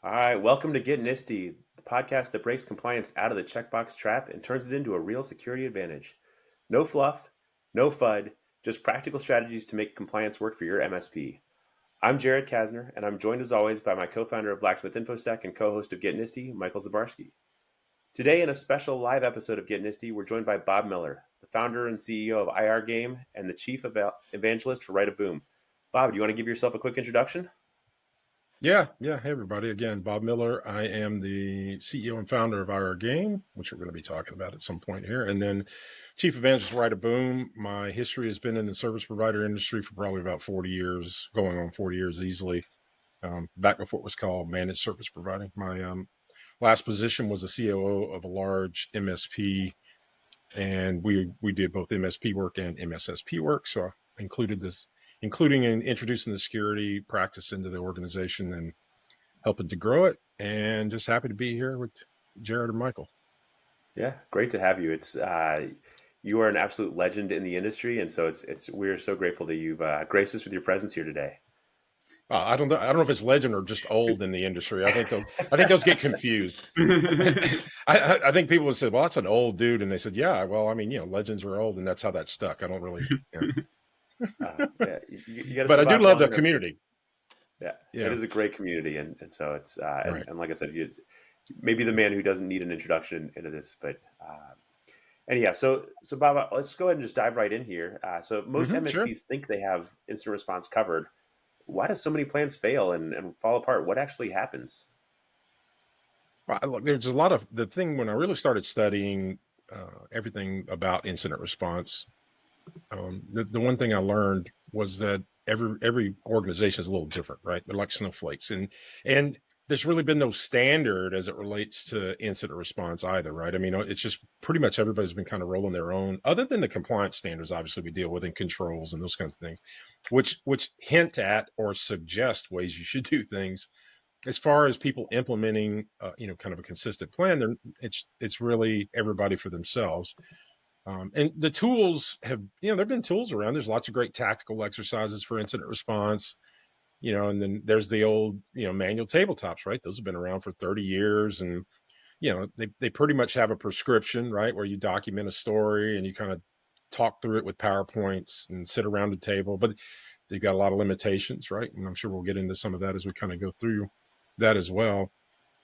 All right, welcome to Get NIST-y, the podcast that breaks compliance out of the checkbox trap and turns it into a real security advantage. No fluff, no FUD, just practical strategies to make compliance work for your MSP. I'm Jared Kasner, and I'm joined as always by my co-founder of Blacksmith InfoSec and co-host of Get NIST-y, Michael Zabarski. Today, in a special live episode of Get NIST-y, we're joined by Bob Miller, the founder and CEO of IR Game and the chief evangelist for Write a Boom. Bob, do you want to give yourself a quick introduction? Yeah. Hey, everybody. Again, Bob Miller. I am the CEO and founder of IR Game, which we're going to be talking about at some point here. And then Chief Evangelist Write a Boom. My history has been in the service provider industry for probably about 40 years, going on 40 years easily, back before it was called managed service providing. My last position was a COO of a large MSP, and we did both MSP work and MSSP work. So I including in introducing the security practice into the organization and helping to grow it, and just happy to be here with Jared and Michael. Yeah, great to have you. It's you are an absolute legend in the industry, and so we're so grateful that you've graced us with your presence here today. I don't know if it's legend or just old in the industry. I think those get confused. I think people would say, "Well, that's an old dude," and they said, "Yeah, well, I mean, legends are old, and that's how that stuck." I don't really. Yeah, you got to But I do survive love long the enough. community. Yeah, Yeah. it is a great community, and so it's Right. and like I said, you maybe the man who doesn't need an introduction into this, but and yeah, so Bob, let's go ahead and just dive right in here. So most Sure. MSPs think they have incident response covered. Why do so many plans fail and fall apart? What actually happens? Well, look, there's a lot of the thing when I really started studying everything about incident response. The one thing I learned was that every organization is a little different, right? They're like snowflakes, and there's really been no standard as it relates to incident response either, right? I mean, it's just pretty much everybody's been kind of rolling their own, other than the compliance standards, obviously we deal with, and controls and those kinds of things, which hint at or suggest ways you should do things. As far as people implementing, kind of a consistent plan, it's really everybody for themselves. And the tools there've been tools around. There's lots of great tactical exercises for incident response, and then there's the old, manual tabletops, right? Those have been around for 30 years. And, they pretty much have a prescription, right? Where you document a story and you kind of talk through it with PowerPoints and sit around the table, but they've got a lot of limitations, right? And I'm sure we'll get into some of that as we kind of go through that as well.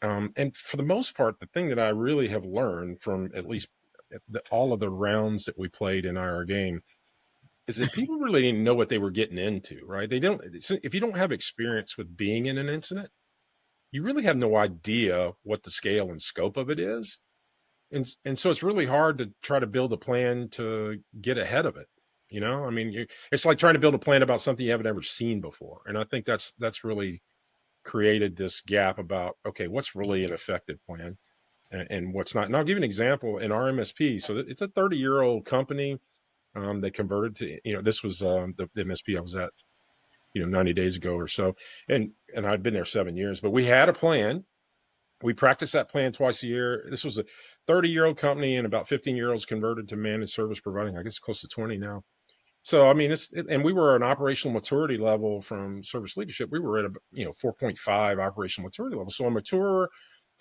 And for the most part, the thing that I really have learned from at least all of the rounds that we played in our game is that people really didn't know what they were getting into, right? They don't, if you don't have experience with being in an incident, you really have no idea what the scale and scope of it is. And so it's really hard to try to build a plan to get ahead of it. I mean, it's like trying to build a plan about something you haven't ever seen before. And I think that's really created this gap about, okay, what's really an effective plan and what's not. And I'll give you an example in our MSP. So it's a 30-year-old company. They converted to, this was the MSP I was at, 90 days ago or so. And I'd been there 7 years, but we had a plan. We practiced that plan twice a year. This was a 30-year-old company, and about 15-year-olds converted to managed service providing. I guess close to 20 now. So, I mean, and we were an operational maturity level from service leadership. We were at a 4.5 operational maturity level. So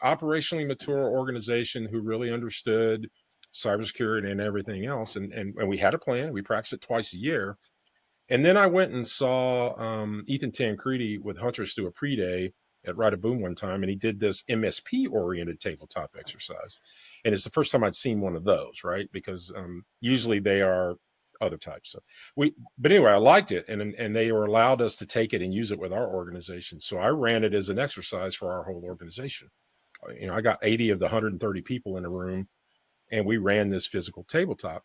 operationally mature organization who really understood cybersecurity and everything else. And we had a plan. We practiced it twice a year. And then I went and saw Ethan Tancredi with Huntress do a pre-day at Write a Boom one time, and he did this MSP-oriented tabletop exercise. And it's the first time I'd seen one of those, right? Because usually they are other types. So but anyway, I liked it, and they were allowed us to take it and use it with our organization. So I ran it as an exercise for our whole organization. I got 80 of the 130 people in a room, and we ran this physical tabletop.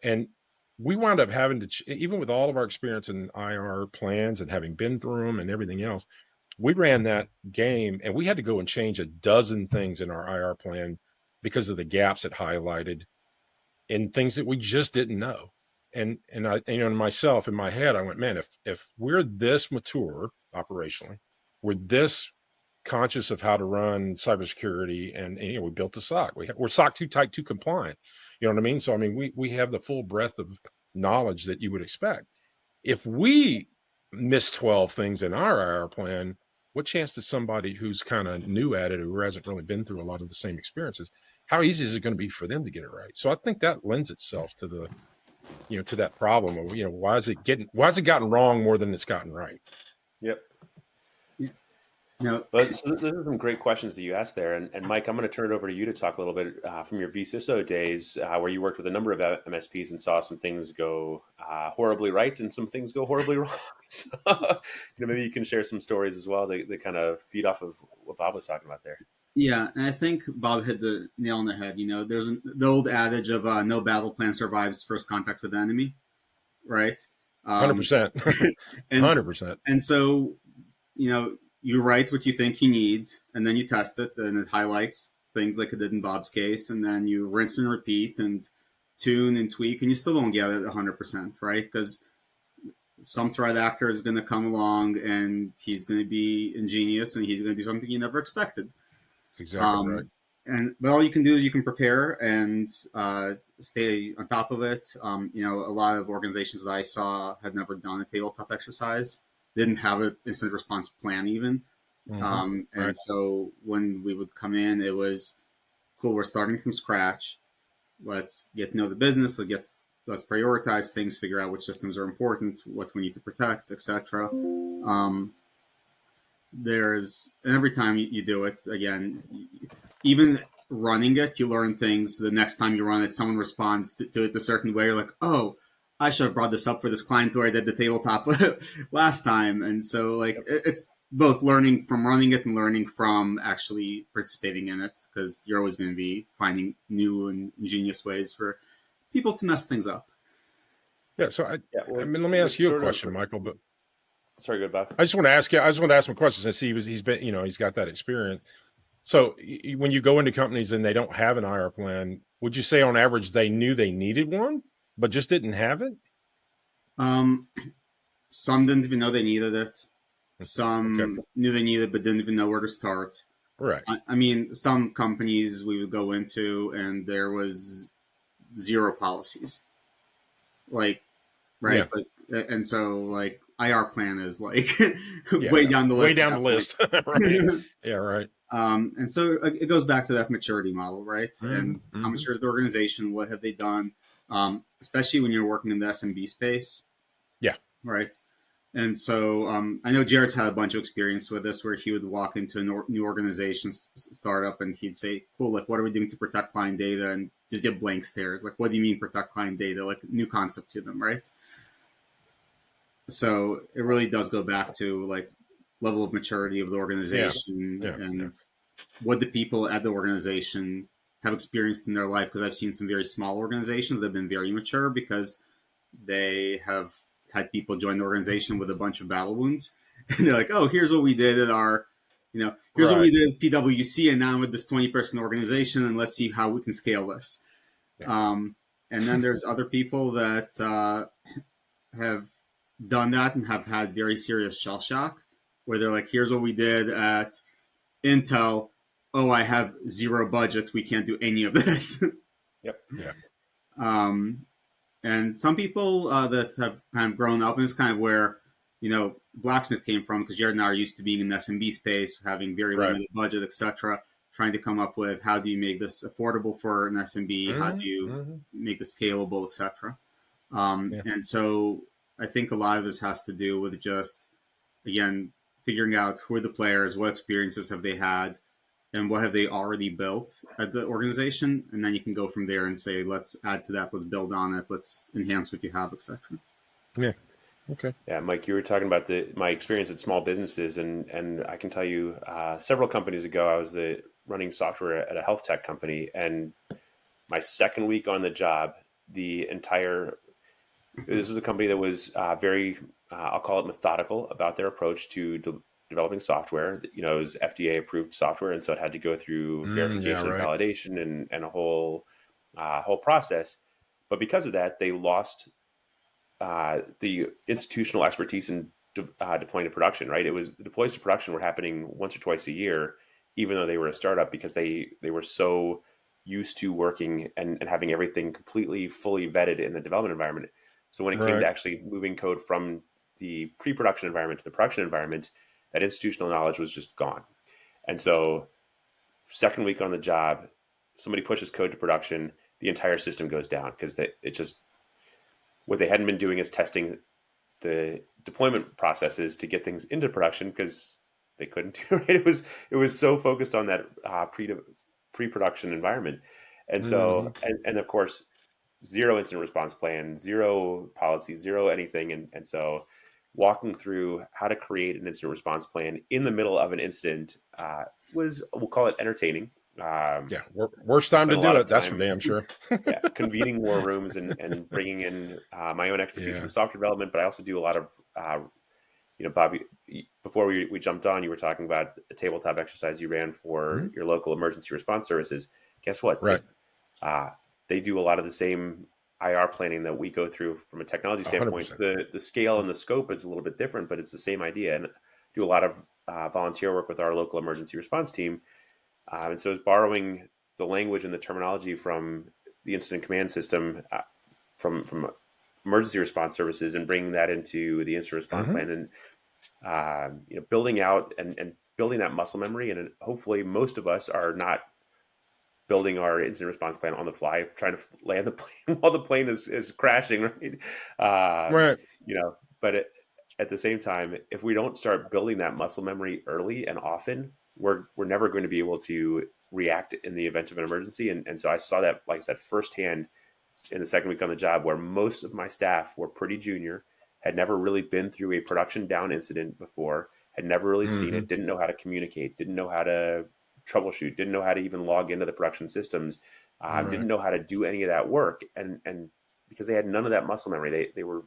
And we wound up having to, even with all of our experience in IR plans and having been through them and everything else, we ran that game and we had to go and change a dozen things in our IR plan because of the gaps it highlighted and things that we just didn't know. And I, myself in my head, I went, man, if we're this mature operationally, we're this conscious of how to run cybersecurity, and we built the SOC. We're SOC 2 Type 2 compliant. You know what I mean? So I mean, we have the full breadth of knowledge that you would expect. If we miss 12 things in our IR plan, what chance does somebody who's kind of new at it, who hasn't really been through a lot of the same experiences, how easy is it going to be for them to get it right? So I think that lends itself to the, to that problem of, why has it gotten wrong more than it's gotten right? Yep. Yeah. No, But so those are some great questions that you asked there, and Mike, I'm going to turn it over to you to talk a little bit from your vCISO days, where you worked with a number of MSPs and saw some things go horribly right and some things go horribly wrong. So, maybe you can share some stories as well that kind of feed off of what Bob was talking about there. yeah, and I think Bob hit the nail on the head. There's the old adage of no battle plan survives first contact with the enemy, right? 100%. And 100%. and so you write what you think you need, and then you test it, and it highlights things like it did in Bob's case, and then you rinse and repeat and tune and tweak, and you still don't get it 100%, right? Because some threat actor is going to come along, and he's going to be ingenious, and he's going to do something you never expected. That's exactly right. But all you can do is you can prepare and stay on top of it. A lot of organizations that I saw had never done a tabletop exercise, didn't have an incident response plan even. And Right. so when we would come in, it was cool. We're starting from scratch. Let's get to know the business. Let's prioritize things, figure out which systems are important, what we need to protect, etc. And every time you do it, again, even running it, you learn things. The next time you run it, someone responds to it a certain way. You're like, oh, I should have brought this up for this client where I did the tabletop last time. And so it's both learning from running it and learning from actually participating in it, because you're always going to be finding new and ingenious ways for people to mess things up. Yeah. So let me ask you a question, Michael, but sorry, good, Bob. I just want to ask him questions and see he's been, he's got that experience. So when you go into companies and they don't have an IR plan, would you say on average they knew they needed one, but just didn't have it? Some didn't even know they needed it. Some knew they needed it, but didn't even know where to start. Right. I mean, some companies we would go into and there was zero policies. Right? Yeah. And so IR plan is way down the list. Way down the list. Right. Yeah, right. And so it goes back to that maturity model, right? And how mature is the organization? What have they done? Especially when you're working in the SMB space. Yeah. Right. And so I know Jared's had a bunch of experience with this, where he would walk into a new organization, startup, and he'd say, cool, what are we doing to protect client data? And just get blank stares. What do you mean protect client data? New concept to them, right? So it really does go back to level of maturity of the organization and what the people at the organization have experienced in their life. Because I've seen some very small organizations that have been very mature because they have had people join the organization with a bunch of battle wounds, and they're like, "Oh, here's what we did at our, here's what we did at PwC, and now I'm with this 20-person organization, and let's see how we can scale this." Yeah. And then there's other people that have done that and have had very serious shell shock, where they're like, "Here's what we did at Intel. Oh, I have zero budget. We can't do any of this." Yep. Yeah. And some people that have kind of grown up, and it's kind of where, Blacksmith came from, because Jared and I are used to being in the SMB space, having very limited budget, etc., trying to come up with how do you make this affordable for an SMB? How do you make this scalable, etc. And so I think a lot of this has to do with just, again, figuring out who are the players, what experiences have they had, and what have they already built at the organization, and then you can go from there and say, let's add to that, let's build on it, let's enhance what you have, etc. Yeah. Okay. Yeah, Mike, you were talking about my experience at small businesses, and I can tell you, several companies ago, I was running software at a health tech company, and my second week on the job, this was a company that was very, I'll call it methodical about their approach to developing software. It was FDA approved software, and so it had to go through verification and validation and a whole process. But because of that, they lost the institutional expertise in deploying to production. Right, the deploys to production were happening once or twice a year, even though they were a startup, because they were so used to working and having everything completely fully vetted in the development environment. So when it came to actually moving code from the pre-production environment to the production environment, that institutional knowledge was just gone. And so second week on the job, somebody pushes code to production, the entire system goes down because what they hadn't been doing is testing the deployment processes to get things into production because they couldn't do it. It was so focused on that pre-production environment. And so, and of course, zero incident response plan, zero policy, zero anything. And so walking through how to create an incident response plan in the middle of an incident was, we'll call it entertaining. Worst time to do it. That's for damn sure. Convening war rooms and bringing in my own expertise in software development, but I also do a lot of, Bobby, before we jumped on, you were talking about a tabletop exercise you ran for your local emergency response services. Guess what? Right. They do a lot of the same IR planning that we go through from a technology standpoint. 100%. The scale and the scope is a little bit different, but it's the same idea. And do a lot of volunteer work with our local emergency response team. And so it's borrowing the language and the terminology from the incident command system from emergency response services and bringing that into the incident response plan and building out and building that muscle memory. And hopefully most of us are not building our incident response plan on the fly, trying to land the plane while the plane is crashing, right? Right. But at the same time, if we don't start building that muscle memory early and often, we're never going to be able to react in the event of an emergency. And so I saw that, like I said, firsthand in the second week on the job, where most of my staff were pretty junior, had never really been through a production down incident before, had never really seen it, didn't know how to communicate, didn't know how to troubleshoot, didn't know how to even log into the production systems, didn't know how to do any of that work. And because they had none of that muscle memory, they were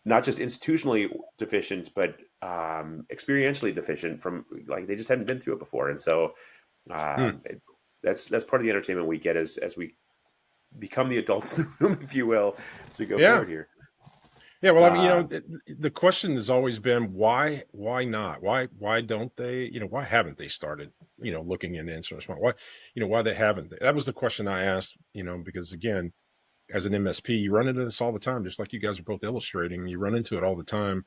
not just institutionally deficient, but experientially deficient from, like, they just hadn't been through it before. And so that's part of the entertainment we get as we become the adults in the room, if you will, as we go forward here. Yeah, well, I mean, the question has always been why not? Why don't they? Why haven't they started? Looking into incident response. Why they haven't? That was the question I asked. Because again, as an MSP, you run into this all the time, just like you guys are both illustrating. You run into it all the time,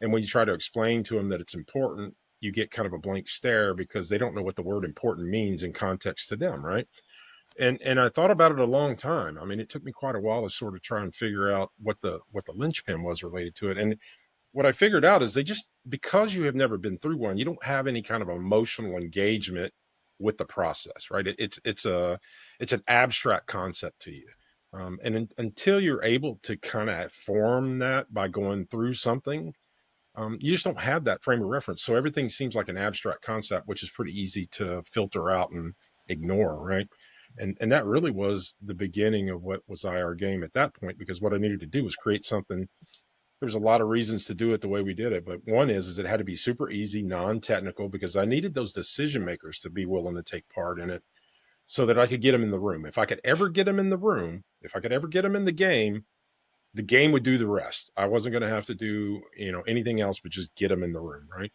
and when you try to explain to them that it's important, you get kind of a blank stare because they don't know what the word important means in context to them, right? And I thought about it a long time. I mean, it took me quite a while to sort of try and figure out what the linchpin was related to it. And what I figured out is because you have never been through one, you don't have any kind of emotional engagement with the process, right? It's an abstract concept to you. Until you're able to kind of form that by going through something, you just don't have that frame of reference. So everything seems like an abstract concept, which is pretty easy to filter out and ignore, right? And that really was the beginning of what was IR game at that point, because what I needed to do was create something. There's a lot of reasons to do it the way we did it, but one is it had to be super easy, non-technical, because I needed those decision makers to be willing to take part in it so that I could get them in the room. If I could ever get them in the room, if I could ever get them in the game would do the rest. I wasn't going to have to do anything else but just get them in the room, right?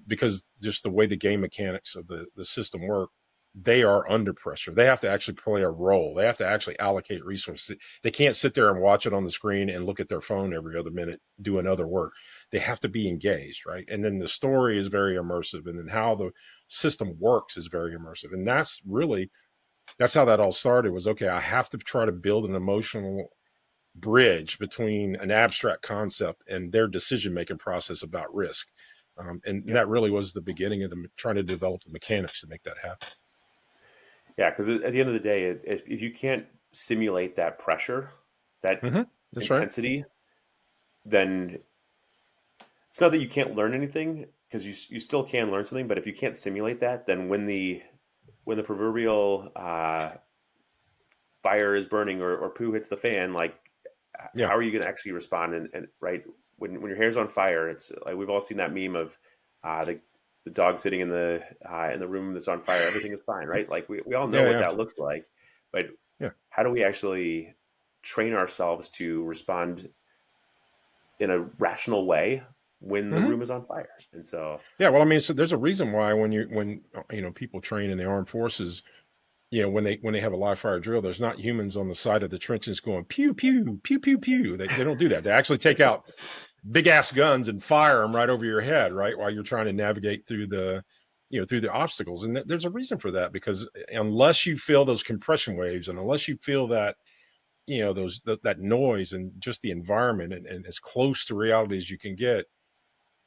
Because just the way the game mechanics of the system work, they are under pressure. They have to actually play a role. They have to actually allocate resources. They can't sit there and watch it on the screen and look at their phone every other minute doing other work. They have to be engaged, right? And then the story is very immersive, and then how the system works is very immersive. And that's how that all started. Was, okay, I have to try to build an emotional bridge between an abstract concept and their decision-making process about risk. And that really was the beginning of trying to develop the mechanics to make that happen. Yeah, because at the end of the day, if you can't simulate that pressure, that intensity, then it's not that you can't learn anything, because you still can learn something. But if you can't simulate that, then when the proverbial fire is burning or poo hits the fan, like, how are you going to actually respond? And right, when your hair's on fire, it's like, we've all seen that meme of the dog sitting in the room that's on fire. Everything is fine, right? Like, we all know what that looks like, but how do we actually train ourselves to respond in a rational way when the room is on fire? And so, well, I mean, so there's a reason why when people train in the armed forces, when they have a live fire drill, there's not humans on the side of the trenches going pew pew pew pew pew. They don't do that. They actually take out big ass guns and fire them right over your head, right, while you're trying to navigate through the through the obstacles. And there's a reason for that, because unless you feel those compression waves, and unless you feel that that noise and just the environment, and as close to reality as you can get,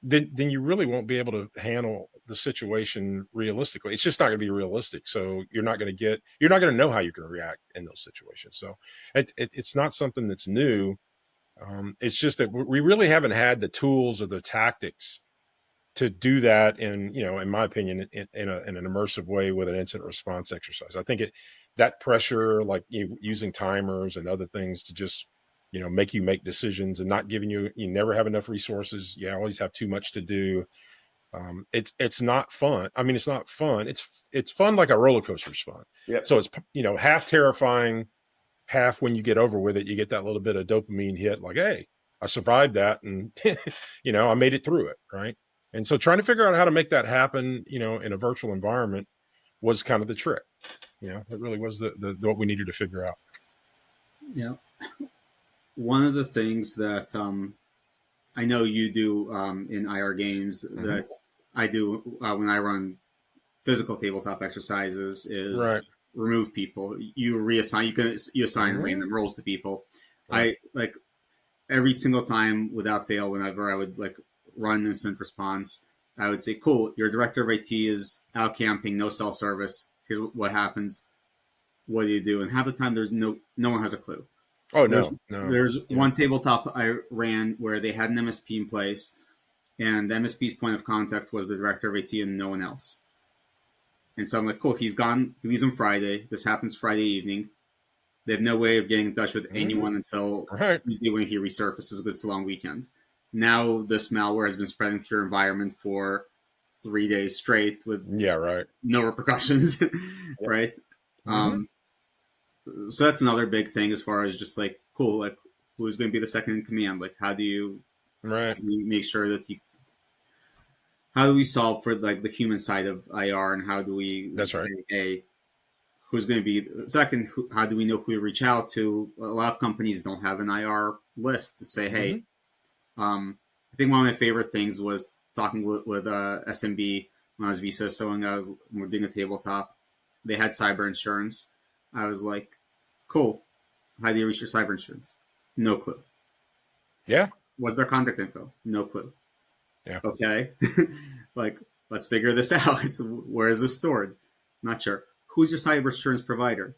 then you really won't be able to handle the situation realistically. It's just not going to be realistic. So you're not going to know how you're going to react in those situations. So it's not something that's new. It's just that we really haven't had the tools or the tactics to do that in my opinion, in an immersive way with an incident response exercise. I think that pressure, like using timers and other things to just make you make decisions, and not giving you never have enough resources. You always have too much to do. It's not fun. I mean, it's not fun. It's fun like a roller coaster's fun. Yep. So it's half terrifying, half when you get over with it, you get that little bit of dopamine hit, like, hey, I survived that, and I made it through it, right? And so trying to figure out how to make that happen, in a virtual environment was kind of the trick. It really was the what we needed to figure out. Yeah. One of the things that I know you do in IR games that I do when I run physical tabletop exercises is remove people. You reassign. You assign random roles to people. I like every single time without fail. Whenever I would run incident response, I would say, "Cool, your director of IT is out camping, no cell service. Here's what happens. What do you do?" And half the time, there's no one has a clue. Oh, no. There's one tabletop I ran where they had an MSP in place, and the MSP's point of contact was the director of IT and no one else. And so I'm like, cool, he's gone. He leaves on Friday. This happens Friday evening. They have no way of getting in touch with anyone until Tuesday when he resurfaces because it's a long weekend. Now this malware has been spreading through your environment for 3 days straight with no repercussions, right? So that's another big thing as far as just cool, who's going to be the second in command? How do you make sure that how do we solve for the human side of IR, and how do we hey, who's going to be the second? How do we know who we reach out to? A lot of companies don't have an IR list to say, hey, I think one of my favorite things was talking with SMB when I was VSISO and we're doing a tabletop. They had cyber insurance. I was like, cool. How do you reach your cyber insurance? No clue. Yeah. What's their contact info? No clue. Yeah. Okay. Let's figure this out. Where is this stored? Not sure. Who's your cyber insurance provider?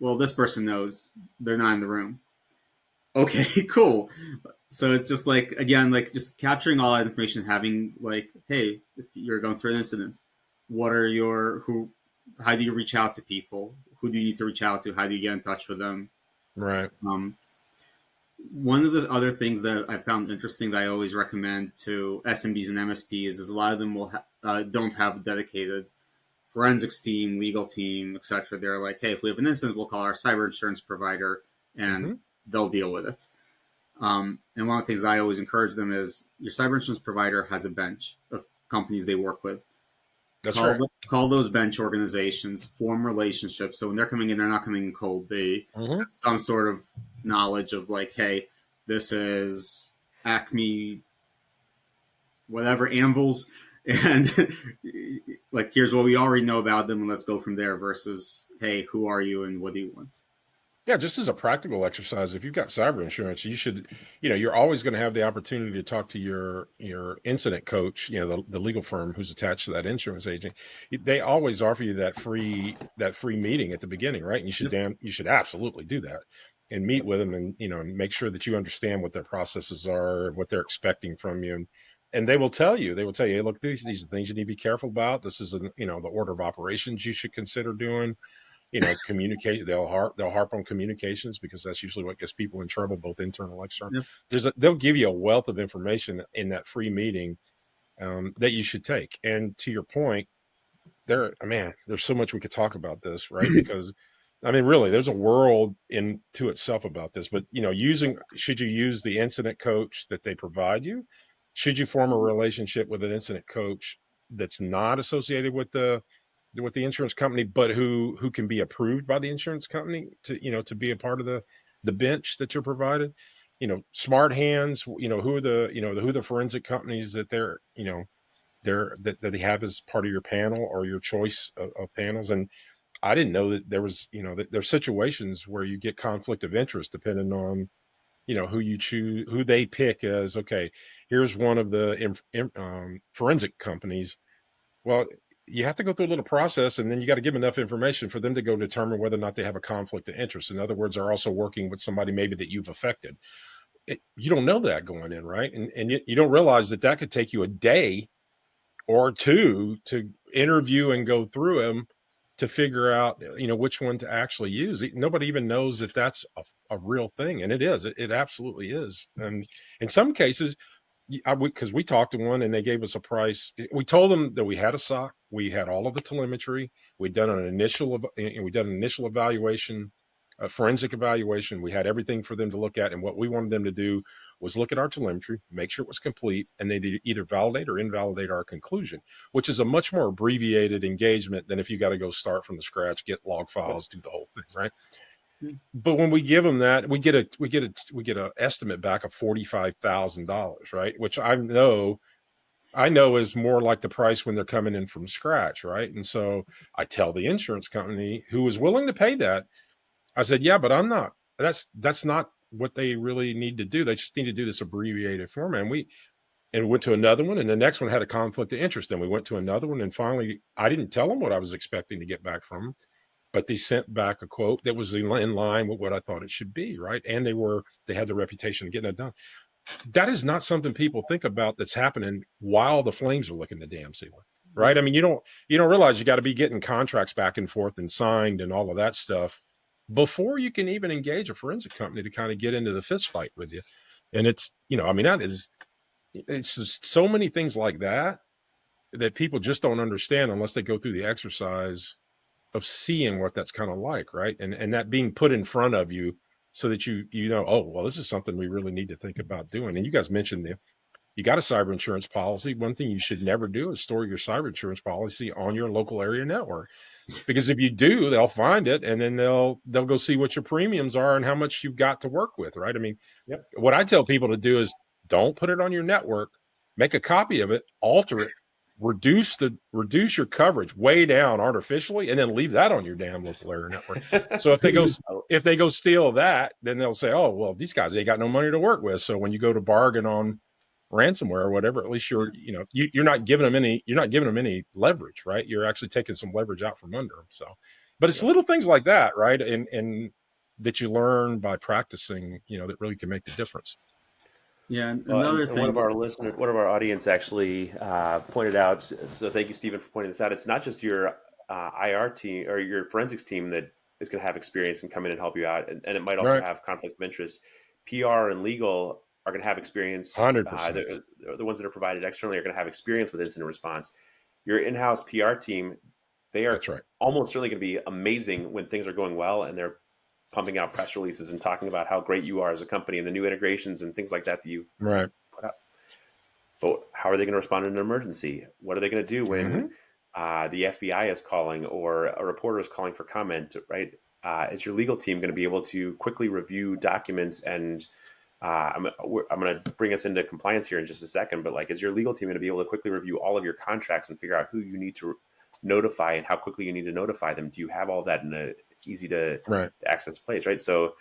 Well, this person knows. They're not in the room. Okay, cool. So it's just again, just capturing all that information, having hey, if you're going through an incident, what are how do you reach out to people? Who do you need to reach out to? How do you get in touch with them? Right. One of the other things that I found interesting that I always recommend to SMBs and MSPs is a lot of them don't have a dedicated forensics team, legal team, etc. They're like, hey, if we have an incident, we'll call our cyber insurance provider and they'll deal with it. And one of the things I always encourage them is your cyber insurance provider has a bench of companies they work with. Call those bench organizations, form relationships. So when they're coming in, they're not coming in cold. They have some sort of knowledge of hey, this is Acme, whatever, Anvils, and here's what we already know about them, and let's go from there. Versus, hey, who are you and what do you want? Yeah, just as a practical exercise, if you've got cyber insurance, you should, you're always going to have the opportunity to talk to your incident coach, the legal firm who's attached to that insurance agent. They always offer you that free meeting at the beginning, right? And you should absolutely do that and meet with them, and and make sure that you understand what their processes are, what they're expecting from you, and they will tell you, hey, look, these are things you need to be careful about. This is the order of operations you should consider doing. Communicate. They'll harp on communications because that's usually what gets people in trouble, both internal and external. Yep. They'll give you a wealth of information in that free meeting that you should take. And to your point, there's so much we could talk about this, right? Because really, there's a world into itself about this. But should you use the incident coach that they provide you? Should you form a relationship with an incident coach that's not associated with the insurance company, but who can be approved by the insurance company to be a part of the bench that you're provided? smart hands, who are the forensic companies that that they have as part of your panel or your choice of panels. And I didn't know that there was, that there's situations where you get conflict of interest depending on, who you choose, who they pick as, okay, here's one of the forensic companies. Well, you have to go through a little process, and then you got to give them enough information for them to go determine whether or not they have a conflict of interest. In other words, they're also working with somebody maybe that you've affected. You don't know that going in, right? And you don't realize that could take you a day or two to interview and go through them to figure out, which one to actually use. Nobody even knows that that's a real thing. And it is, it absolutely is. And in some cases, because we talked to one and they gave us a price. We told them that we had a SOC, we had all of the telemetry, we'd done an initial evaluation, a forensic evaluation. We had everything for them to look at, and what we wanted them to do was look at our telemetry, make sure it was complete, and they either validate or invalidate our conclusion, which is a much more abbreviated engagement than if you got to go start from the scratch, get log files, do the whole thing, right? But when we give them that, we get a estimate back of $45,000, right? Which I know is more like the price when they're coming in from scratch, right? And so I tell the insurance company who was willing to pay that, I said, yeah, but I'm not. That's not what they really need to do. They just need to do this abbreviated format. And went to another one, and the next one had a conflict of interest. Then we went to another one, and finally, I didn't tell them what I was expecting to get back from them, but they sent back a quote that was in line with what I thought it should be, right? And they had the reputation of getting it done. That is not something people think about that's happening while the flames are licking the damn ceiling, right? I mean, you don't realize you got to be getting contracts back and forth and signed and all of that stuff before you can even engage a forensic company to kind of get into the fist fight with you. And it's, it's just so many things like that people just don't understand unless they go through the exercise of seeing what that's kind of like, right? And that being put in front of you so that oh, well, this is something we really need to think about doing. And you guys mentioned you got a cyber insurance policy. One thing you should never do is store your cyber insurance policy on your local area network, because if you do, they'll find it, and then they'll go see what your premiums are and how much you've got to work with, right? I mean, What I tell people to do is don't put it on your network, make a copy of it, alter it, reduce your coverage way down artificially, and then leave that on your damn local area network. So if they go steal that, then they'll say, oh, well, these guys ain't got no money to work with. So when you go to bargain on ransomware or whatever, at least you're not giving them any leverage, right? You're actually taking some leverage out from under them. So, but it's little things like that, right? And that you learn by practicing, that really can make the difference. Yeah, another thing. One of our audience actually pointed out. So thank you, Stephen, for pointing this out. It's not just your IR team or your forensics team that is going to have experience and come in and help you out, and it might also have conflict of interest. PR and legal are going to have experience. 100%. The ones that are provided externally are going to have experience with incident response. Your in-house PR team, they are almost certainly going to be amazing when things are going well, and they're pumping out press releases and talking about how great you are as a company and the new integrations and things like that you've put up. But how are they going to respond in an emergency? What are they going to do when the FBI is calling or a reporter is calling for comment, right? Is your legal team going to be able to quickly review documents? And I'm going to bring us into compliance here in just a second, but is your legal team going to be able to quickly review all of your contracts and figure out who you need to notify and how quickly you need to notify them? Do you have all that in a easy to access place, right? So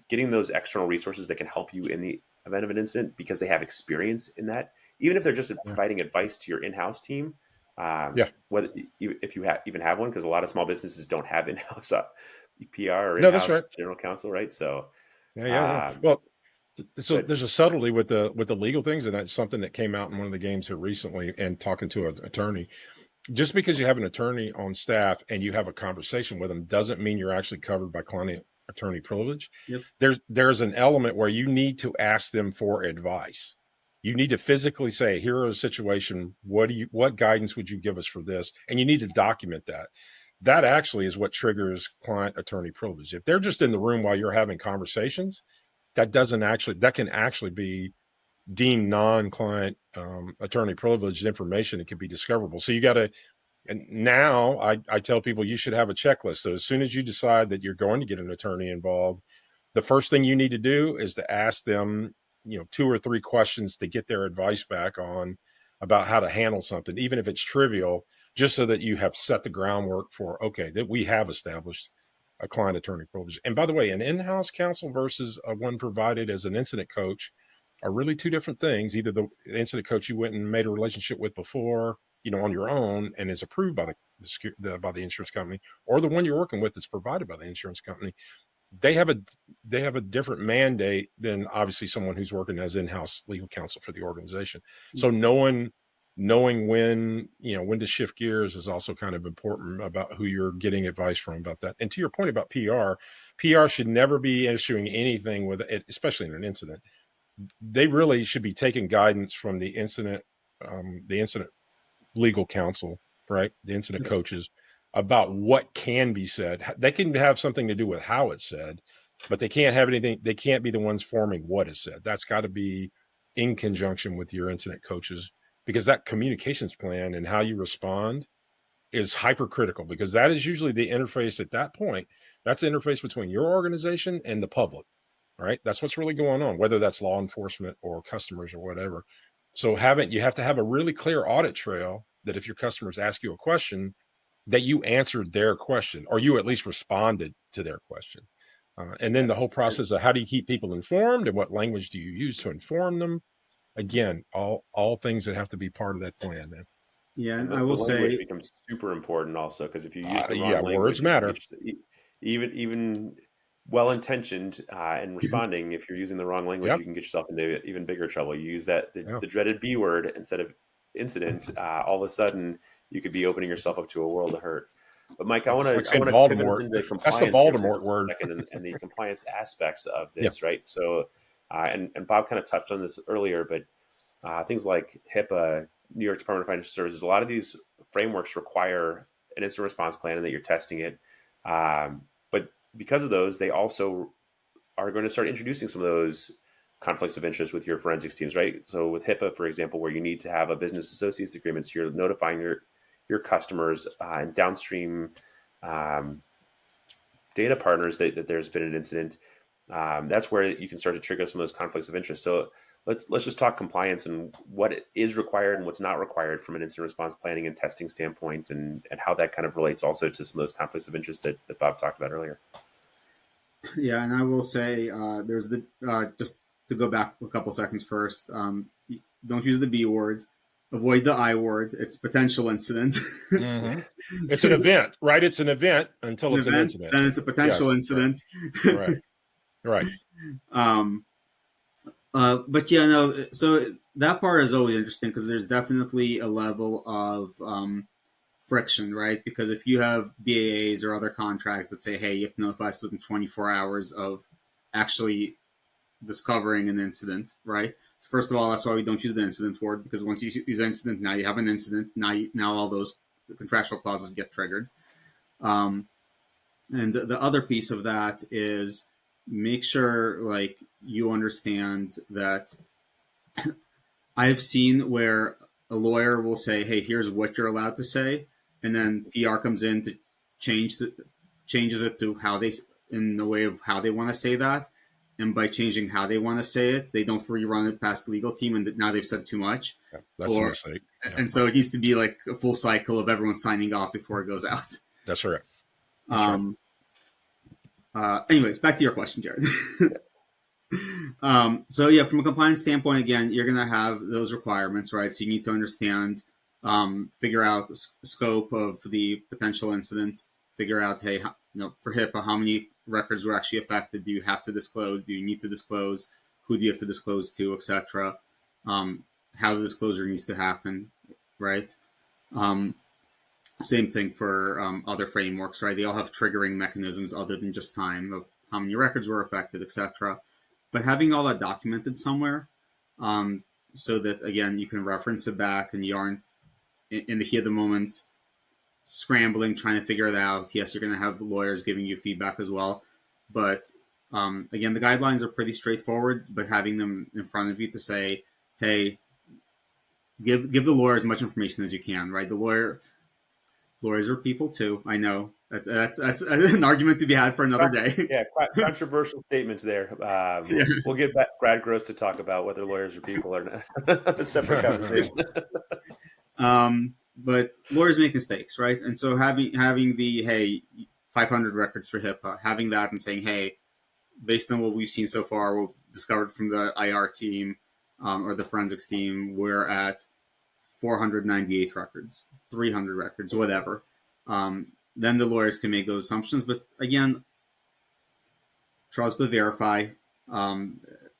getting those external resources that can help you in the event of an incident because they have experience in that, even if they're just providing advice to your in-house team, whether if you even have one, because a lot of small businesses don't have in-house PR or in-house general counsel, right? So well, so there's a subtlety with the legal things, and that's something that came out in one of the games here recently. And talking to an attorney, just because you have an attorney on staff and you have a conversation with them doesn't mean you're actually covered by client attorney privilege. There's an element where you need to ask them for advice. You need to physically say, here is a situation. What guidance would you give us for this? And you need to document that. That actually is what triggers client attorney privilege. If they're just in the room while you're having conversations, that can actually be deemed non-client attorney privileged information. It can be discoverable. So and now I tell people you should have a checklist. So as soon as you decide that you're going to get an attorney involved, the first thing you need to do is to ask them, 2 or 3 questions to get their advice back on about how to handle something, even if it's trivial, just so that you have set the groundwork for, okay, that we have established a client attorney privilege. And by the way, an in-house counsel versus one provided as an incident coach are really 2 different things. Either the incident coach you went and made a relationship with before, on your own and is approved by the insurance company, or the one you're working with that's provided by the insurance company. They have a different mandate than obviously someone who's working as in-house legal counsel for the organization. So knowing when to shift gears is also kind of important about who you're getting advice from about that. And to your point about PR should never be issuing anything with it, especially in an incident. They really should be taking guidance from the incident legal counsel, right? The incident coaches, about what can be said. They can have something to do with how it's said, but they can't have anything. They can't be the ones forming what is said. That's got to be in conjunction with your incident coaches, because that communications plan and how you respond is hypercritical, because that is usually the interface at that point. That's the interface between your organization and the public, right? That's what's really going on, whether that's law enforcement or customers or whatever. So you have to have a really clear audit trail that if your customers ask you a question, that you answered their question, or you at least responded to their question. And then the whole process of how do you keep people informed and what language do you use to inform them? Again, all things that have to be part of that plan, man. Yeah, and I will say language becomes super important also, because if you use the wrong language, words matter. Even well-intentioned and responding, if you're using the wrong language, you can get yourself into even bigger trouble. You use the dreaded B word instead of incident, all of a sudden you could be opening yourself up to a world of hurt. But Mike, I want to pivot into compliance. That's the Voldemort word. And the compliance aspects of this, right? So, and Bob kind of touched on this earlier, but things like HIPAA, New York Department of Financial Services, a lot of these frameworks require an incident response plan and that you're testing it. But because of those, they also are going to start introducing some of those conflicts of interest with your forensics teams, right? So with HIPAA, for example, where you need to have a business associates agreement, so you're notifying your customers and downstream data partners that there's been an incident. That's where you can start to trigger some of those conflicts of interest. So let's just talk compliance and what is required and what's not required from an incident response planning and testing standpoint, and how that kind of relates also to some of those conflicts of interest that Bob talked about earlier. Yeah, and I will say there's just to go back a couple seconds first, don't use the B word, avoid the I word. It's potential incident. Mm-hmm. It's an event, right? It's an event until it's an incident. Then it's a potential incident. Right. But yeah, no. So that part is always interesting, because there's definitely a level of friction, right? Because if you have BAAs or other contracts that say, hey, you have to notify us within 24 hours of actually discovering an incident, right? So first of all, that's why we don't use the incident word, because once you use incident, now you have an incident. Now all those contractual clauses get triggered. And the other piece of that is make sure you understand that I've seen where a lawyer will say, hey, here's what you're allowed to say. And then PR comes in to changes it to in the way of how they want to say that. And by changing how they want to say it, they don't rerun it past the legal team, and now they've said too much. Yeah, that's a mistake. Yeah. And so it needs to be like a full cycle of everyone signing off before it goes out. That's right. Anyways, back to your question, Jared. So yeah, from a compliance standpoint, again, you're going to have those requirements, right? So you need to understand, figure out the scope of the potential incident, figure out, hey, for HIPAA, how many records were actually affected? Do you have to disclose? Do you need to disclose? Who do you have to disclose to, etc.? How the disclosure needs to happen, right? Same thing for other frameworks, right? They all have triggering mechanisms other than just time of how many records were affected, etc. But having all that documented somewhere, so that, again, you can reference it back and you aren't in the heat of the moment scrambling, trying to figure it out. Yes, you're going to have lawyers giving you feedback as well. But again, the guidelines are pretty straightforward, but having them in front of you to say, hey, give the lawyer as much information as you can, right? Lawyers are people too, I know. That's an argument to be had for another day. Yeah, controversial statements there. We'll get back Brad Gross to talk about whether lawyers are people or not. A separate conversation. But lawyers make mistakes, right? And so having the, hey, 500 records for HIPAA, having that and saying, hey, based on what we've seen so far, we've discovered from the IR team or the forensics team, we're at 498 records, 300 records, whatever. Then the lawyers can make those assumptions. But again, trust but verify.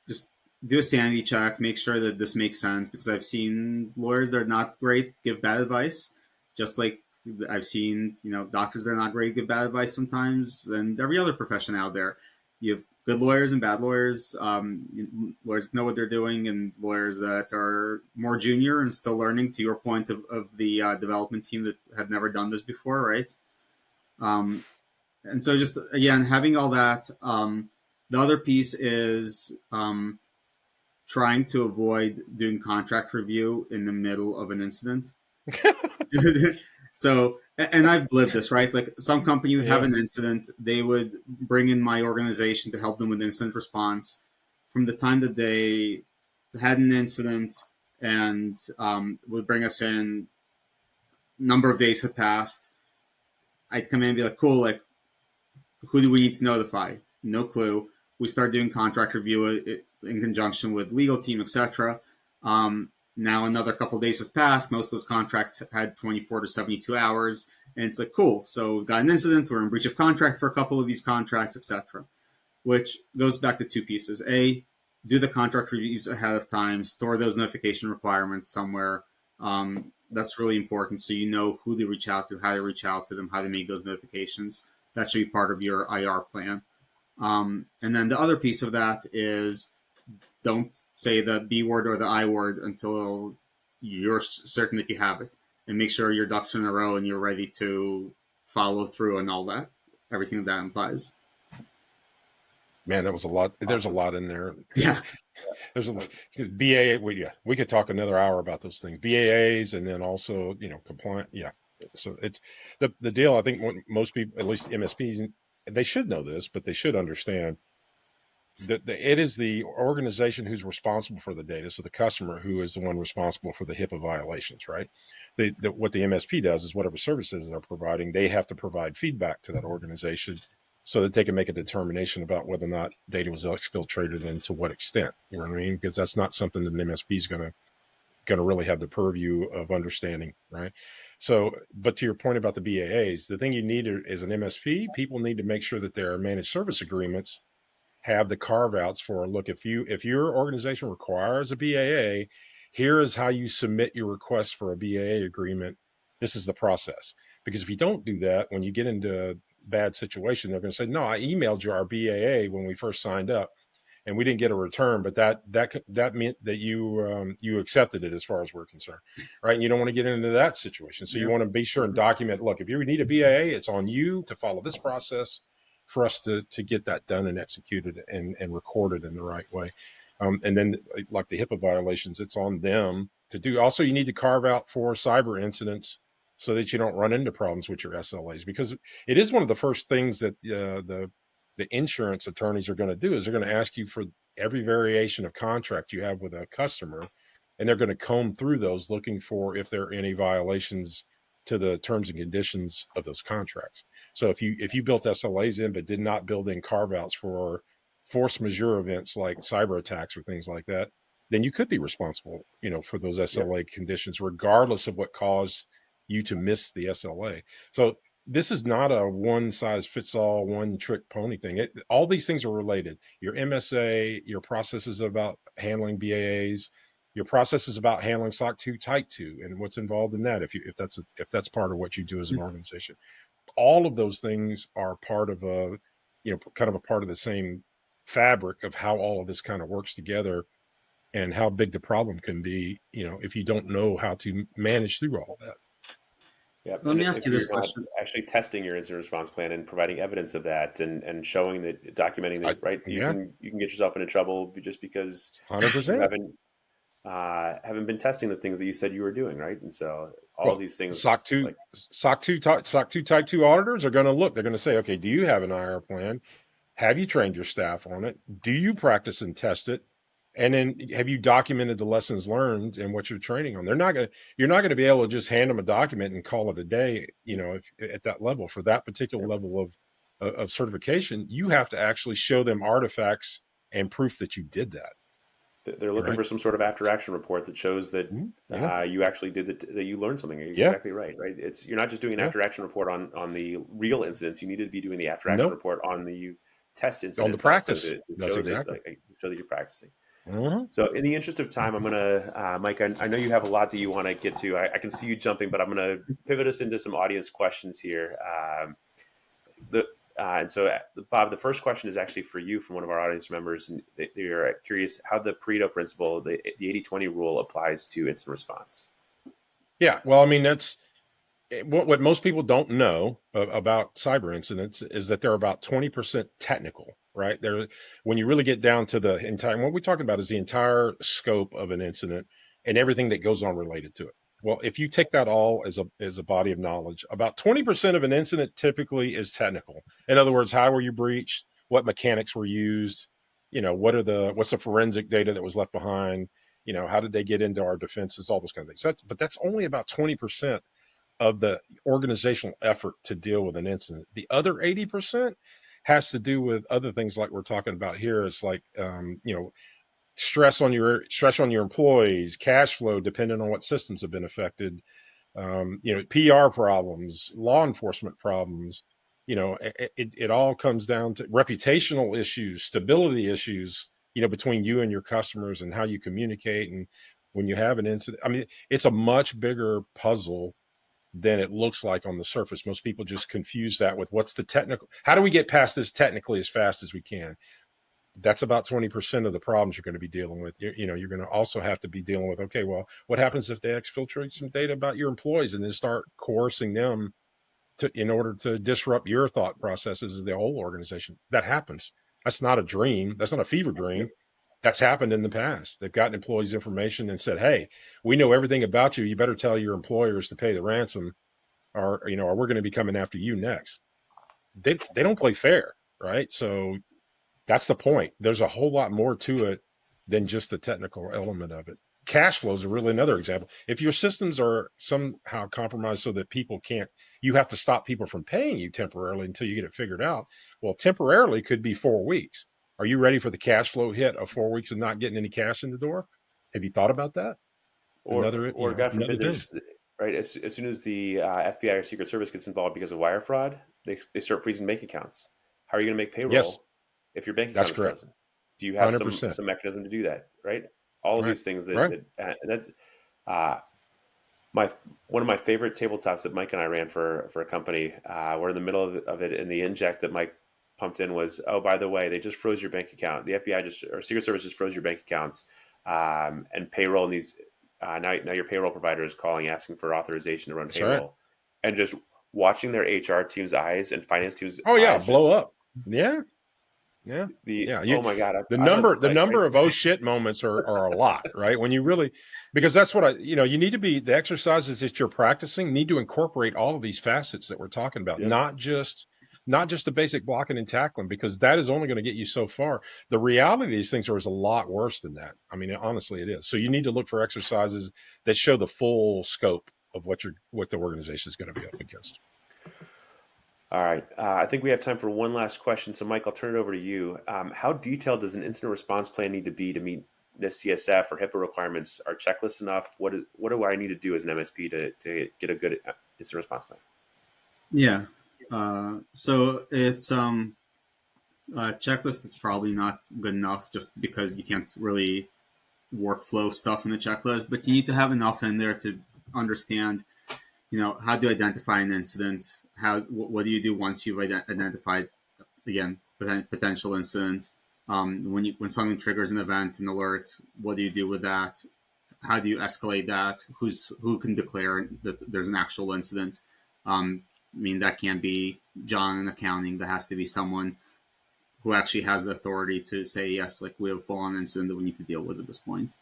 Just do a sanity check, make sure that this makes sense, because I've seen lawyers that are not great give bad advice, just like I've seen, doctors that are not great give bad advice sometimes, and every other profession out there. You have good lawyers and bad lawyers. Lawyers know what they're doing, and lawyers that are more junior and still learning, to your point of the development team that had never done this before, right? And so just, again, having all that. The other piece is trying to avoid doing contract review in the middle of an incident. So, and I've lived this, right? Like some company would have an incident, they would bring in my organization to help them with incident response. From the time that they had an incident and would bring us in, number of days had passed. I'd come in and be like, cool, like, who do we need to notify? No clue. We start doing contract review in conjunction with legal team, etc. Now another couple of days has passed. Most of those contracts had 24 to 72 hours. And it's like, cool. So we've got an incident. We're in breach of contract for a couple of these contracts, etc. Which goes back to two pieces. A, do the contract reviews ahead of time. Store those notification requirements somewhere. That's really important. So you know who to reach out to, how to reach out to them, how to make those notifications. That should be part of your IR plan. And then the other piece of that is, don't say the B word or the I word until you're certain that you have it, and make sure your ducks are in a row and you're ready to follow through and all that, everything that implies. Man, that was a lot. There's a lot in there. Yeah. There's a lot. BAA, we could talk another hour about those things. BAAs, and then also, compliant. Yeah. So it's the deal. I think most people, at least MSPs, they should know this, but they should understand that it is the organization who's responsible for the data. So the customer who is the one responsible for the HIPAA violations, right? What the MSP does is whatever services they're providing, they have to provide feedback to that organization so that they can make a determination about whether or not data was exfiltrated and to what extent. You know what I mean? Because that's not something that an MSP is going to really have the purview of understanding, right? So, but to your point about the BAAs, the thing you need is an MSP. People need to make sure that their managed service agreements have the carve outs for, look, if your organization requires a BAA, here is how you submit your request for a BAA agreement. This is the process. Because if you don't do that, when you get into a bad situation, they're going to say, no, I emailed you our BAA when we first signed up, and we didn't get a return, but that meant that you accepted it as far as we're concerned, right? And you don't want to get into that situation. So you want to be sure and document, look, if you need a BAA, it's on you to follow this process for us to get that done and executed and recorded in the right way. And then like the HIPAA violations, it's on them to do. Also, you need to carve out for cyber incidents so that you don't run into problems with your SLAs, because it is one of the first things that the insurance attorneys are going to do is they're going to ask you for every variation of contract you have with a customer, and they're going to comb through those looking for if there are any violations to the terms and conditions of those contracts. So if you built SLAs in but did not build in carve outs for force majeure events like cyber attacks or things like that, then you could be responsible, for those SLA conditions, regardless of what caused you to miss the SLA. So this is not a one size fits all, one trick pony thing. All these things are related. Your MSA, your processes about handling BAAs, your processes about handling SOC 2 Type 2, and what's involved in that. If that's part of what you do as an organization, all of those things are part of kind of a part of the same fabric of how all of this kind of works together, and how big the problem can be, if you don't know how to manage through all of that. Yeah. Let me ask you this question. Actually testing your incident response plan and providing evidence of that, and showing that, documenting that, right? You can get yourself into trouble just because 100%. haven't been testing the things that you said you were doing, right? And so all these things, SOC 2 type 2 auditors are going to look. They're going to say, okay, do you have an IR plan? Have you trained your staff on it? Do you practice and test it? And then have you documented the lessons learned and what you're training on? You're not going to be able to just hand them a document and call it a day. If at that level, for that particular level of certification, you have to actually show them artifacts and proof that you did that. They're looking for some sort of after action report that shows that you actually did that you learned something. You're exactly right. You're not just doing an after action report on the real incidents. You need to be doing the after action report on the test incidents. On the practice. To That's show exactly. show that you're practicing. So in the interest of time, I'm going to, Mike, I know you have a lot that you want to get to. I can see you jumping, but I'm going to pivot us into some audience questions here. And so, Bob, the first question is actually for you from one of our audience members. And they're curious how the Pareto principle, the 80-20 rule, applies to incident response. Yeah, well, I mean, that's what most people don't know about cyber incidents is that they're about 20% technical, right? When you really get down to the entire, what we're talking about is the entire scope of an incident and everything that goes on related to it. Well, if you take that all as a body of knowledge, about 20% of an incident typically is technical. In other words, how were you breached? What mechanics were used? What's the forensic data that was left behind? How did they get into our defenses? All those kind of things. But that's only about 20% of the organizational effort to deal with an incident. The other 80% has to do with other things like we're talking about here. It's like, stress on your employees, cash flow, depending on what systems have been affected, PR problems, law enforcement problems. It all comes down to reputational issues, stability issues, between you and your customers and how you communicate. And when you have an incident, I mean, it's a much bigger puzzle than it looks like on the surface. Most people just confuse that with what's the technical, how do we get past this technically as fast as we can? That's about 20% of the problems you're going to be dealing with. You're going to also have to be dealing with, okay, well, what happens if they exfiltrate some data about your employees and then start coercing them in order to disrupt your thought processes of the whole organization? That happens. That's not a dream. That's not a fever dream. That's happened in the past. They've gotten employees' information and said, hey, we know everything about you. You better tell your employers to pay the ransom or we're going to be coming after you next. They don't play fair, right? So that's the point. There's a whole lot more to it than just the technical element of it. Cash flows are really another example. If your systems are somehow compromised so that you have to stop people from paying you temporarily until you get it figured out. Well, temporarily could be 4 weeks. Are you ready for the cash flow hit of 4 weeks of not getting any cash in the door? Have you thought about that? Or God forbid, right? As soon as the FBI or Secret Service gets involved because of wire fraud, they start freezing bank accounts. How are you going to make payroll if your bank account is frozen? Do you have some mechanism to do that? Right? All of these things that's one of my favorite tabletops that Mike and I ran for a company. We're in the middle of it, and the inject that Mike pumped in was, oh, by the way, they just froze your bank account. The FBI or Secret Service just froze your bank accounts, and payroll needs. Now your payroll provider is calling, asking for authorization to run payroll, right. And just watching their HR team's eyes and finance team's eyes blow up. Yeah. Oh my God! The number of oh shit moments are a lot, right? When you really, because that's what you need to be. The exercises that you're practicing need to incorporate all of these facets that we're talking about, not just the basic blocking and tackling, because that is only going to get you so far. The reality of these things is a lot worse than that. I mean, honestly, it is. So you need to look for exercises that show the full scope of what the organization is going to be up against. All right. I think we have time for one last question. So, Mike, I'll turn it over to you. How detailed does an incident response plan need to be to meet NIST CSF or HIPAA requirements? Are checklists enough? What do I need to do as an MSP to get a good incident response plan? Yeah. So it's a checklist is probably not good enough just because you can't really workflow stuff in the checklist, but you need to have enough in there to understand, how to identify an incident. What do you do once you've identified, again, potential incident? When something triggers an event, an alert, what do you do with that? How do you escalate that? Who can declare that there's an actual incident? That can't be John in accounting. That has to be someone who actually has the authority to say, yes, like we have a full-on incident that we need to deal with at this point.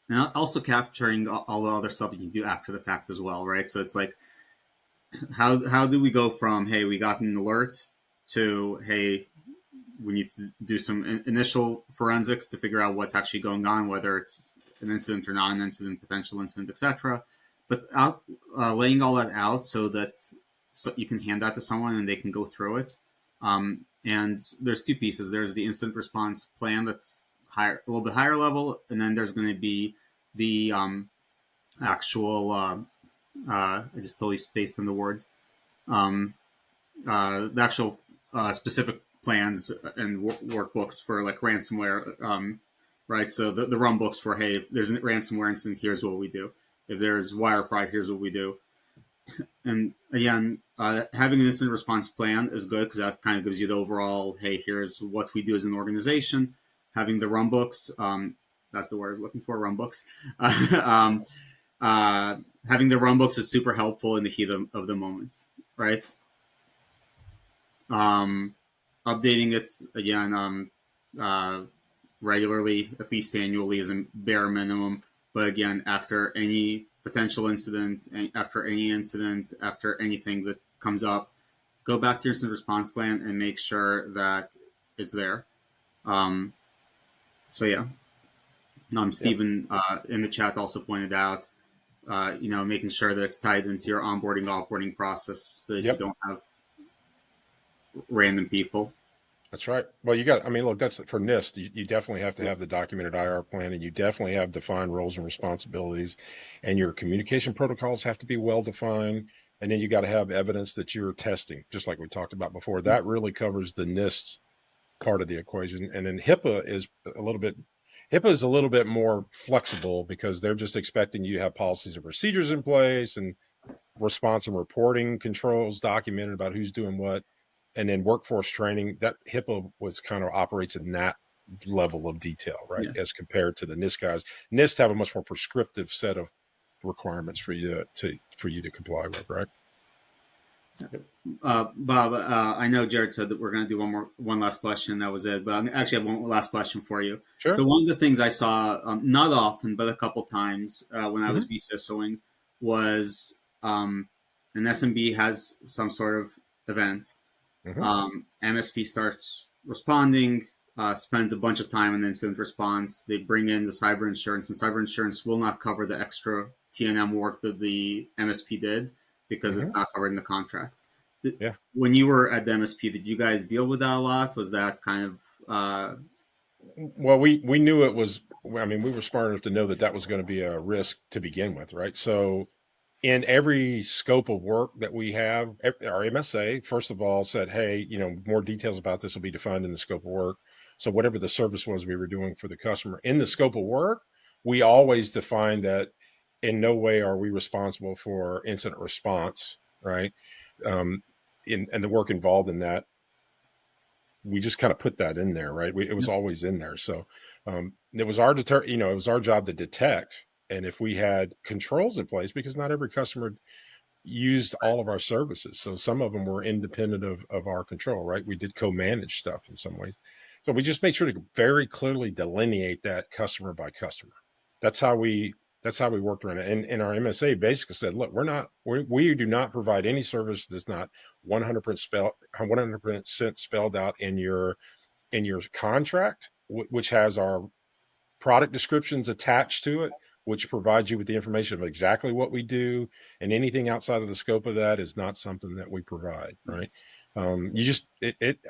and also capturing all the other stuff you can do after the fact as well, right? So it's like, how do we go from, hey, we got an alert, to, hey, we need to do some initial forensics to figure out what's actually going on, whether it's an incident or not an incident, potential incident, etc. But laying all that out so that you can hand that to someone and they can go through it. And there's two pieces. There's the incident response plan that's higher, a little bit higher level, and then there's going to be the actual. I just totally spaced on the word. The actual specific plans and workbooks for like ransomware, right? So the run books for, hey, if there's a ransomware incident, here's what we do. If there's wire fraud, here's what we do. And again, having an incident response plan is good because that kind of gives you the overall, hey, here's what we do as an organization. Having the run books, that's the word I was looking for, run books. Having the run books is super helpful in the heat of the moment, right? Updating it again regularly, at least annually, is a bare minimum. But again, after any potential incident, after any incident, after anything that comes up, go back to your incident response plan and make sure that it's there. So yeah, Stephen in the chat also pointed out, making sure that it's tied into your onboarding, offboarding process, so that you don't have random people. That's right. Well, look, that's for NIST. You definitely have to have the documented IR plan, and you definitely have defined roles and responsibilities, and your communication protocols have to be well defined. And then you got to have evidence that you're testing, just like we talked about before. That really covers the NIST part of the equation. And then HIPAA is a little bit more flexible because they're just expecting you to have policies and procedures in place and response and reporting controls documented about who's doing what. And then workforce training, that HIPAA was kind of operates in that level of detail, right? As compared to the NIST guys. NIST have a much more prescriptive set of requirements for you to comply with, right? Bob, I know Jared said that we're going to do one last question. That was it, but I actually have one last question for you. Sure. So one of the things I saw, not often, but a couple times when I was VCISOing, was an SMB has some sort of event. MSP starts responding, spends a bunch of time on incident response. They bring in the cyber insurance, and cyber insurance will not cover the extra T&M work that the MSP did because it's not covered in the contract. When you were at the MSP, did you guys deal with that a lot? Was that kind of... Well, we knew it was, we were smart enough to know that was going to be a risk to begin with, right? So in every scope of work that we have, our MSA, first of all, said, hey, more details about this will be defined in the scope of work. So whatever the service was we were doing for the customer in the scope of work, we always defined that in no way are we responsible for incident response, right? And the work involved in that, we just kind of put that in there, right? It was always in there. So it was our job to detect. And if we had controls in place, because not every customer used all of our services. So some of them were independent of our control, right? We did co-manage stuff in some ways. So we just made sure to very clearly delineate that customer by customer. That's how we worked around it. And our MSA basically said, look, we do not provide any service that's not 100% spelled out in your contract, which has our product descriptions attached to it, which provides you with the information of exactly what we do, and anything outside of the scope of that is not something that we provide, right?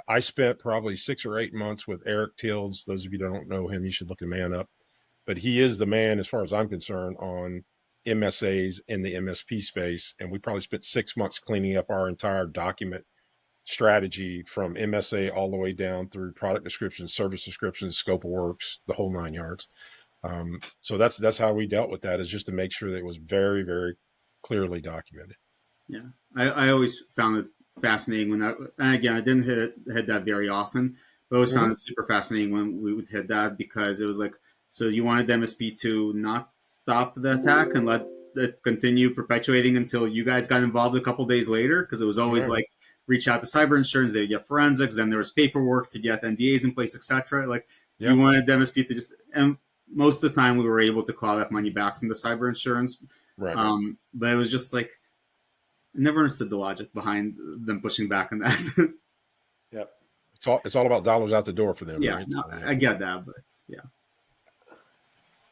I spent probably 6 or 8 months with Eric Tills. Those of you that don't know him, you should look the man up. But he is the man, as far as I'm concerned, on MSAs in the MSP space. And we probably spent 6 months cleaning up our entire document strategy from MSA all the way down through product descriptions, service descriptions, scope of works, the whole 9 yards. So that's how we dealt with that, is just to make sure that it was very, very clearly documented. Yeah, I always found it fascinating and again, I didn't hit that very often, but I always found it super fascinating when we would hit that, because it was like, so you wanted the MSP to not stop the attack and let it continue perpetuating until you guys got involved a couple days later, because it was always like, reach out to cyber insurance, they get forensics, then there was paperwork to get NDAs in place, etc. Like you wanted the MSP to just, and most of the time we were able to claw that money back from the cyber insurance. Right. But it was just like, I never understood the logic behind them pushing back on that. Yep. It's all about dollars out the door for them. Yeah, right? no, I get that, but yeah.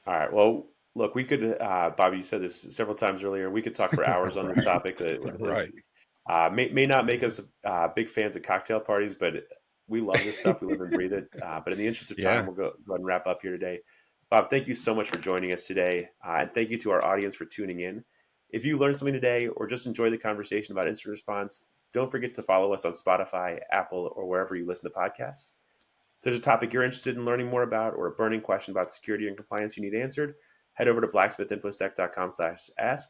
All right. Well, look, we could, Bobby, you said this several times earlier. We could talk for hours on this topic. Right. May not make us big fans of cocktail parties, but we love this stuff. We live and breathe it. But in the interest of time, we'll go ahead and wrap up here today. Bob, thank you so much for joining us today. And thank you to our audience for tuning in. If you learned something today or just enjoyed the conversation about incident response, don't forget to follow us on Spotify, Apple, or wherever you listen to podcasts. If there's a topic you're interested in learning more about or a burning question about security and compliance you need answered, head over to blacksmithinfosec.com/ask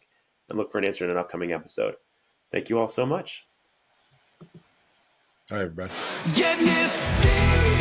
and look for an answer in an upcoming episode. Thank you all so much. Hi, everybody. Get NIST-y.